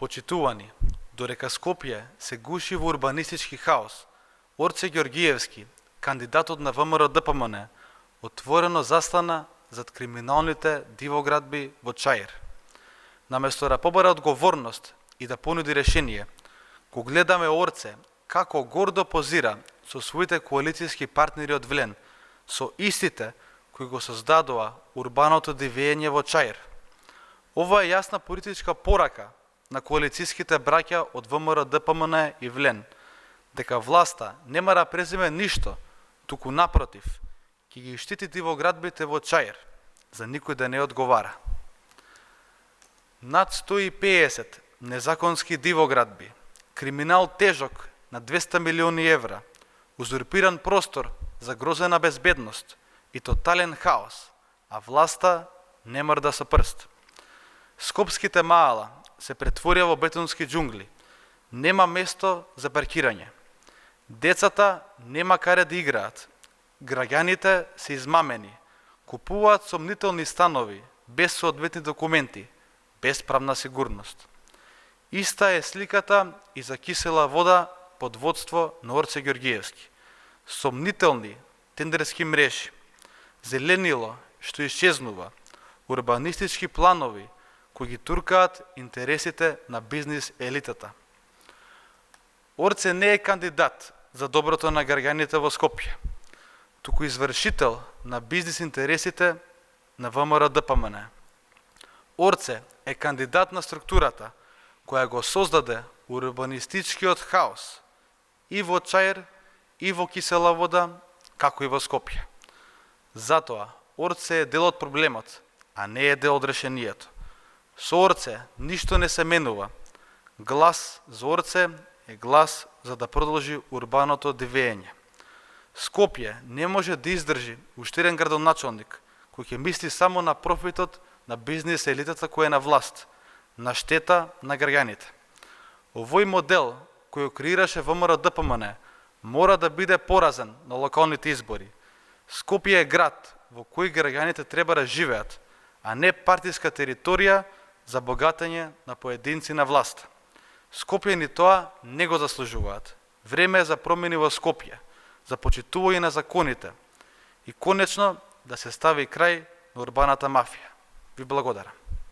Почитувани, додека Скопје се гуши во урбанистички хаос, Орце Ѓоргиевски, кандидатот на ВМРО-ДПМН, отворено застана зад криминалните дивоградби во Чаир. Наместо да побара одговорност и да понуди решение, го гледаме Орце како гордо позира со своите коалицијски партнери од Влен, со истите кои го создадоа урбаното дивење во Чаир. Ова е јасна политичка порака на коалицијските браќа од ВМРО-ДПМН и Влен, дека власта нема да преземе ништо, туку напротив, ќе ги штити дивоградбите во Чаир, за никој да не одговара. Над 150 незаконски дивоградби, криминал тежок на 200 милиони евра, узурпиран простор за грозена безбедност и тотален хаос, а власта не мрда со прст. Скопските маала се претворија во бетонски џунгли, нема место за паркирање. Децата нема каде да играат, граѓаните се измамени, купуваат сомнителни станови, без соодветни документи, без правна сигурност. Иста е сликата и за кисела вода под водство на Орце Ѓоргиевски. Сомнителни тендерски мрежи, зеленило што исчезнува, урбанистички планови кои ги туркаат интересите на бизнис елитата. Орце не е кандидат за доброто на граѓаните во Скопје, туку извршител на бизнис интересите на ВМРО-ДПМН. Орце е кандидат на структурата која го создаде урбанистичкиот хаос и во Чаир, и во кисела вода, како и во Скопје. Затоа, Орце е дел од проблемот, а не е дел од решението. Со Орце ништо не се менува. Глас за Орце е глас за да продолжи урбаното дивење. Скопје не може да издржи уште еден градоначалник кој ќе мисли само на профитот на бизнес елитата која е на власт, на штета на граѓаните. Овој модел кој креираше ВМРО-ДПМН мора да биде поразен на локалните избори. Скопје е град во кој граѓаните треба да живеат, а не партиска територија за богатење на поединци на власт. Скопјани тоа не го заслужуваат. Време е за промени во Скопје, за почитување на законите и конечно да се стави крај на урбаната мафија. Ви благодарам.